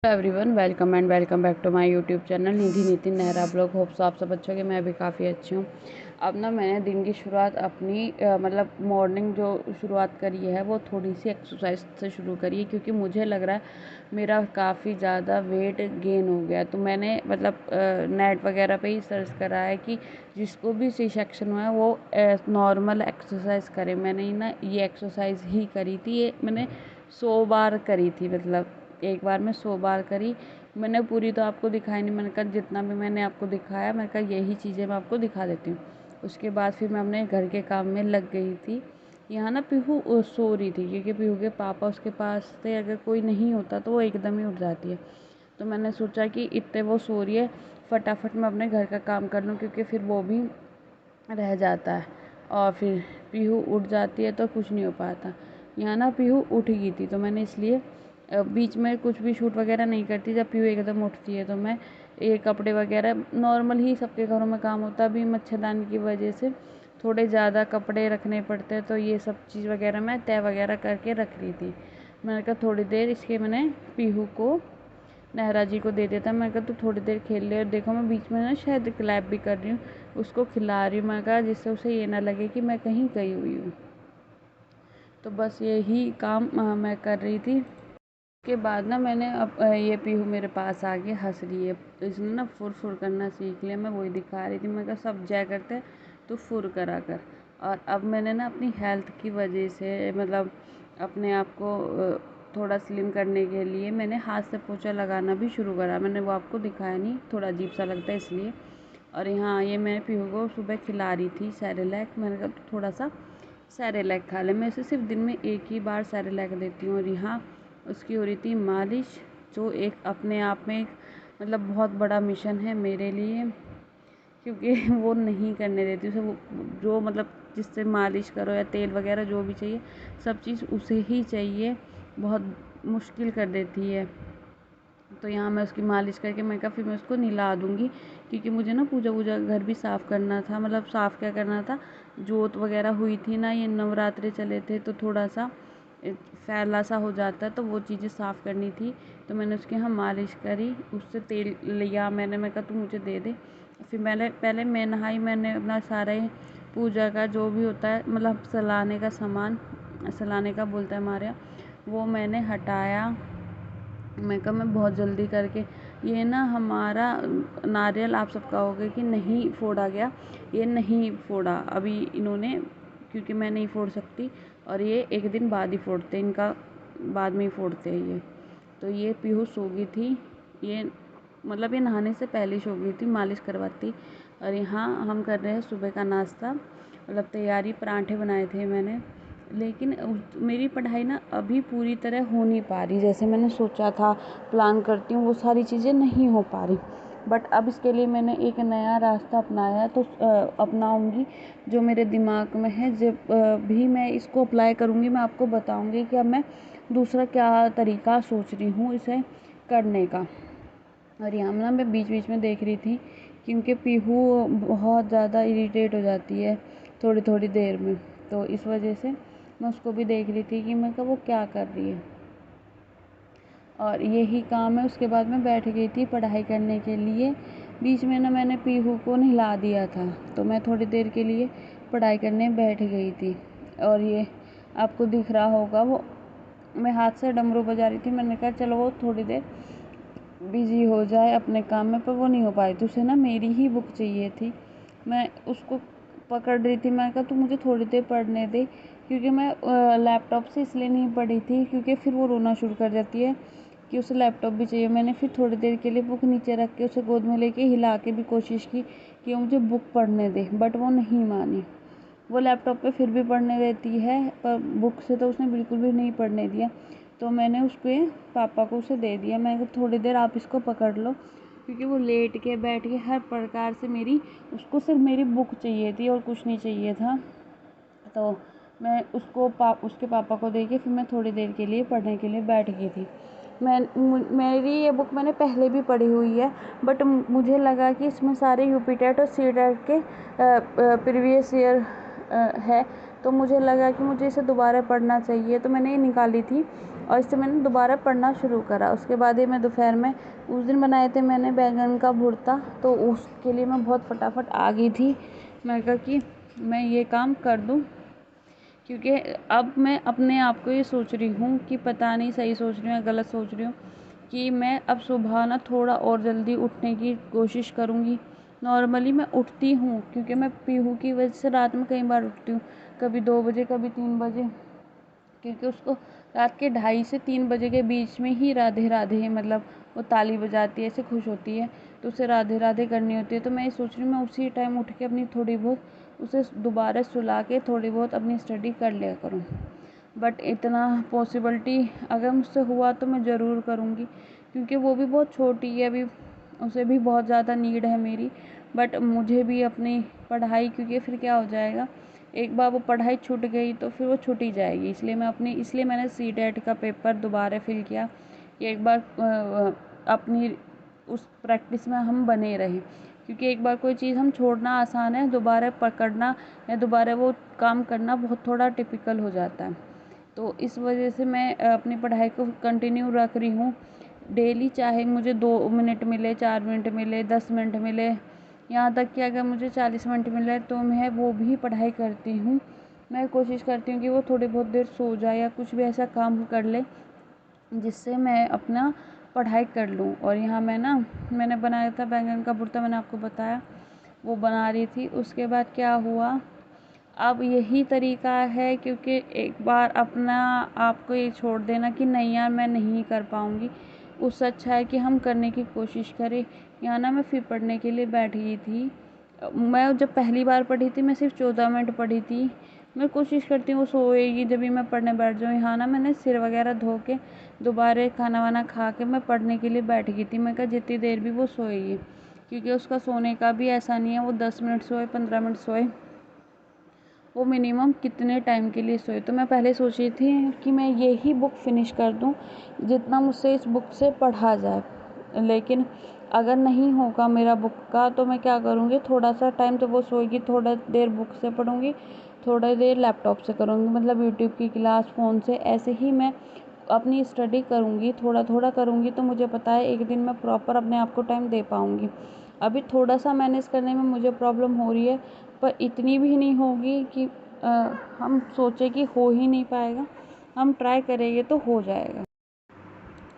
Everyone, welcome and welcome back to my YouTube channel Nidhi Nitin Nehra blog. Hope so आप सब अच्छे होंगे। मैं भी काफ़ी अच्छी हूँ। अब ना मैंने दिन की शुरुआत अपनी मतलब मॉर्निंग जो शुरुआत करी है वो थोड़ी सी एक्सरसाइज से शुरू करी है, क्योंकि मुझे लग रहा है मेरा काफ़ी ज़्यादा वेट गेन हो गया। तो मैंने मतलब नेट वगैरह पे ही सर्च करा है कि जिसको भी सी सेक्शन हुआ है वो नॉर्मल एक्सरसाइज करे। मैंने ना ये एक्सरसाइज ही करी थी, ये मैंने 100 बार करी थी। मतलब एक बार में 100 बार करी। मैंने पूरी तो आपको दिखाई नहीं, मैंने कहा जितना भी मैंने आपको दिखाया, मैंने कहा यही चीज़ें मैं आपको दिखा देती हूँ। उसके बाद फिर मैं अपने घर के काम में लग गई थी। यहाँ ना पीहू सो रही थी, क्योंकि पीहू के पापा उसके पास थे। अगर कोई नहीं होता तो वो एकदम ही उठ जाती है। तो मैंने सोचा कि इतने वो सो रही है, फटाफट मैं अपने घर का काम कर लूँ, क्योंकि फिर वो भी रह जाता है और फिर पीहू उठ जाती है तो कुछ नहीं हो पाता। यहाँ ना पीहू उठ गई थी, तो मैंने इसलिए बीच में कुछ भी शूट वगैरह नहीं करती। जब पीहू एकदम उठती है तो मैं ये कपड़े वगैरह नॉर्मल ही सबके घरों में काम होता है। अभी मच्छरदानी की वजह से थोड़े ज़्यादा कपड़े रखने पड़ते हैं, तो ये सब चीज़ वगैरह मैं तय वगैरह करके रख रही थी। मैंने कहा थोड़ी देर इसके मैंने पीहू को नेहरा जी को दे देता। मैं कहा तू थोड़ी देर खेल ले। और देखो मैं बीच में ना शायद क्लैप भी कर रही हूँ, उसको खिला रही हूँ। मैं कहा जिससे उसे ये ना लगे कि मैं कहीं गई हुई हूँ। तो बस यही काम मैं कर रही थी। उसके बाद ना मैंने अब ये पीहू मेरे पास आ के हंस रही है। इसने ना फुर फुर करना सीख लिया। मैं वही दिखा रही थी, मैं कहा सब जय करते तो फुर करा कर। और अब मैंने ना अपनी हेल्थ की वजह से मतलब अपने आप को थोड़ा स्लिम करने के लिए मैंने हाथ से पोछा लगाना भी शुरू करा। मैंने वो आपको दिखाया नहीं, थोड़ा अजीब सा लगता है इसलिए। और यहाँ ये मैं पीहू को सुबह खिला रही थी सेरेलैक। मैंने कहा थोड़ा सा सेरेलैक खा ले। मैं उसे सिर्फ दिन में एक ही बार सेरेलैक देती हूँ। और यहाँ उसकी हो रही थी मालिश, जो एक अपने आप में एक मतलब बहुत बड़ा मिशन है मेरे लिए, क्योंकि वो नहीं करने देती उसे। वो जो मतलब जिससे मालिश करो या तेल वगैरह जो भी चाहिए, सब चीज़ उसे ही चाहिए, बहुत मुश्किल कर देती है। तो यहाँ मैं उसकी मालिश करके मैं कहा फिर मैं उसको नहला दूँगी, क्योंकि मुझे ना पूजा वूजा घर भी साफ़ करना था। मतलब साफ़ क्या करना था, जोत वगैरह हुई थी ना, ये नवरात्रे चले थे तो थोड़ा सा फैला सा हो जाता है, तो वो चीज़ें साफ़ करनी थी। तो मैंने उसके यहाँ मालिश करी, उससे तेल लिया मैंने। मैं कहा तू मुझे दे दे। फिर पहले मैं नहाई। मैंने अपना सारा पूजा का जो भी होता है मतलब सलाने का सामान, सलाने का बोलते हैं हमारे यहाँ, वो मैंने हटाया। मैं कहा मैं बहुत जल्दी करके ये ना हमारा नारियल आप सब कहोगे कि नहीं फोड़ा गया, ये नहीं फोड़ा अभी इन्होंने, क्योंकि मैं नहीं फोड़ सकती। और ये एक दिन बाद ही फोड़ते, इनका बाद में ही फोड़ते हैं ये। तो ये पीहू सो गई थी, ये मतलब ये नहाने से पहले सो गई थी, मालिश करवाती। और यहाँ हम कर रहे हैं सुबह का नाश्ता, मतलब तैयारी। पराठे बनाए थे मैंने, लेकिन मेरी पढ़ाई ना अभी पूरी तरह हो नहीं पा रही जैसे मैंने सोचा था। प्लान करती हूँ वो सारी चीज़ें नहीं हो पा रही, बट अब इसके लिए मैंने एक नया रास्ता अपनाया, तो अपनाऊँगी जो मेरे दिमाग में है। जब भी मैं इसको अप्लाई करूँगी मैं आपको बताऊँगी कि अब मैं दूसरा क्या तरीका सोच रही हूँ इसे करने का। और यहाँ ना मैं बीच बीच में देख रही थी, क्योंकि पीहू बहुत ज़्यादा इरिटेट हो जाती है थोड़ी थोड़ी देर में, तो इस वजह से मैं उसको भी देख रही थी कि मैं कहा वो क्या कर रही है। और यही काम है। उसके बाद मैं बैठ गई थी पढ़ाई करने के लिए। बीच में ना मैंने पीहू को नहला दिया था, तो मैं थोड़ी देर के लिए पढ़ाई करने बैठ गई थी। और ये आपको दिख रहा होगा, वो मैं हाथ से डमरू बजा रही थी। मैंने कहा चलो वो थोड़ी देर बिजी हो जाए अपने काम में, पर वो नहीं हो पाई। तो उसे ना मेरी ही बुक चाहिए थी। मैं उसको पकड़ रही थी, मैं कहा तू मुझे थोड़ी देर पढ़ने दे, क्योंकि मैं लैपटॉप से इसलिए नहीं पढ़ी थी क्योंकि फिर वो रोना शुरू कर जाती है कि उसे लैपटॉप भी चाहिए। मैंने फिर थोड़ी देर के लिए बुक नीचे रख के उसे गोद में लेके हिला के भी कोशिश की कि वो मुझे बुक पढ़ने दे, बट वो नहीं मानी। वो लैपटॉप पे फिर भी पढ़ने देती है, पर बुक से तो उसने बिल्कुल भी नहीं पढ़ने दिया। तो मैंने उसके पापा को उसे दे दिया। मैं थोड़ी देर आप इसको पकड़ लो, क्योंकि वो लेट के बैठ के हर प्रकार से मेरी, उसको सिर्फ मेरी बुक चाहिए थी और कुछ नहीं चाहिए था। तो मैं उसको उसके पापा को दे के फिर मैं थोड़ी देर के लिए पढ़ने के लिए बैठ गई थी। मेरी ये बुक मैंने पहले भी पढ़ी हुई है, बट मुझे लगा कि इसमें सारे यूपीटेट और सीटेट के प्रीवियस ईयर है, तो मुझे लगा कि मुझे इसे दोबारा पढ़ना चाहिए। तो मैंने ये निकाली थी और इससे मैंने दोबारा पढ़ना शुरू करा। उसके बाद ही मैं दोपहर में उस दिन बनाए थे मैंने बैंगन का भुर्ता, तो उसके लिए मैं बहुत फटाफट आ गई थी। मैं कहा कि मैं ये काम कर दूँ, क्योंकि अब मैं अपने आप को ये सोच रही हूँ कि पता नहीं सही सोच रही हूँ या गलत सोच रही हूँ, कि मैं अब सुबह ना थोड़ा और जल्दी उठने की कोशिश करूँगी। नॉर्मली मैं उठती हूँ, क्योंकि मैं पीहू की वजह से रात में कई बार उठती हूँ, कभी 2 बजे कभी 3 बजे, क्योंकि उसको रात के 2:30 से 3 बजे के बीच में ही राधे राधे मतलब वो ताली बजाती है, ऐसे खुश होती है, तो उसे राधे राधे करनी होती है। तो मैं ये सोच रही हूँ मैं उसी टाइम उठ के अपनी थोड़ी बहुत उसे दोबारा सुला के थोड़ी बहुत अपनी स्टडी कर लिया करूँ। बट इतना पॉसिबिलिटी अगर मुझसे हुआ तो मैं ज़रूर करूँगी, क्योंकि वो भी बहुत छोटी है अभी, उसे भी बहुत ज़्यादा नीड है मेरी। बट मुझे भी अपनी पढ़ाई, क्योंकि फिर क्या हो जाएगा, एक बार वो पढ़ाई छूट गई तो फिर वो छूट ही जाएगी। इसलिए मैंने सीटेट का पेपर दोबारा फिल किया कि एक बार अपनी उस प्रैक्टिस में हम बने रहें, क्योंकि एक बार कोई चीज़ हम छोड़ना आसान है, दोबारा पकड़ना या दोबारा वो काम करना बहुत थोड़ा टिपिकल हो जाता है। तो इस वजह से मैं अपनी पढ़ाई को कंटिन्यू रख रही हूँ डेली, चाहे मुझे 2 मिनट मिले, 4 मिनट मिले, 10 मिनट मिले, यहाँ तक कि अगर मुझे 40 मिनट मिले तो मैं वो भी पढ़ाई करती हूँ। मैं कोशिश करती हूँ कि वो थोड़ी बहुत देर सो जाए या कुछ भी ऐसा काम कर ले जिससे मैं अपना पढ़ाई कर लूँ। और यहाँ मैंने बनाया था बैंगन का भुर्ता, मैंने आपको बताया, वो बना रही थी। उसके बाद क्या हुआ, अब यही तरीका है, क्योंकि एक बार अपना आपको ये छोड़ देना कि नहीं यार मैं नहीं कर पाऊँगी, उससे अच्छा है कि हम करने की कोशिश करें। यहाँ ना मैं फिर पढ़ने के लिए बैठ गई थी। मैं जब पहली बार पढ़ी थी मैं सिर्फ 14 मिनट पढ़ी थी। मैं कोशिश करती हूँ वो सोएगी जब भी मैं पढ़ने बैठ जाऊँ। यहाँ ना मैंने सिर वगैरह धो के दोबारा खाना वाना खा के मैं पढ़ने के लिए बैठ गई थी। मैं कहा जितनी देर भी वो सोएगी, क्योंकि उसका सोने का भी ऐसा नहीं है वो 10 मिनट सोए 15 मिनट सोए, वो मिनिमम कितने टाइम के लिए सोए। तो मैं पहले सोच रही थी कि मैं यही बुक फिनिश कर दूं जितना मुझसे इस बुक से पढ़ा जाए, लेकिन अगर नहीं होगा मेरा बुक का तो मैं क्या करूँगी, थोड़ा सा टाइम तो वो सोएगी, थोड़ा देर बुक से पढ़ूँगी, थोड़ा देर लैपटॉप से करूँगी, मतलब यूट्यूब की क्लास फ़ोन से, ऐसे ही मैं अपनी स्टडी करूँगी, थोड़ा थोड़ा करूँगी। तो मुझे पता है एक दिन मैं प्रॉपर अपने आप को टाइम दे पाऊँगी। अभी थोड़ा सा मैनेज करने में मुझे प्रॉब्लम हो रही है, पर इतनी भी नहीं होगी कि हम सोचें कि हो ही नहीं पाएगा। हम ट्राई करेंगे तो हो जाएगा।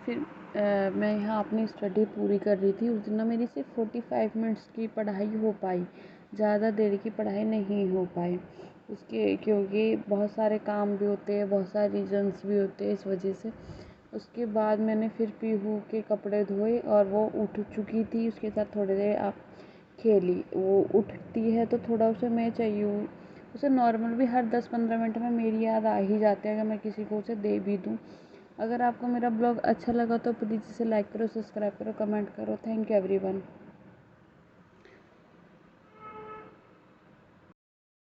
फिर मैं यहाँ अपनी स्टडी पूरी कर रही थी। उस दिन ना मेरी सिर्फ 45 मिनट्स की पढ़ाई हो पाई, ज़्यादा देर की पढ़ाई नहीं हो पाई, उसके क्योंकि बहुत सारे काम भी होते हैं, बहुत सारे रीजन्स भी होते हैं, इस वजह से। उसके बाद मैंने फिर पीहू के कपड़े धोए और वो उठ चुकी थी, उसके साथ थोड़ी देर आप खेली। वो उठती है तो थोड़ा उसे मैं चाहिए हूँ, उसे नॉर्मल भी हर 10-15 मिनट में मेरी याद आ ही जाती है, अगर मैं किसी को उसे दे भी दूँ। अगर आपको मेरा ब्लॉग अच्छा लगा तो प्लीज़ इसे लाइक करो, सब्सक्राइब करो, कमेंट करो। Thank you everyone.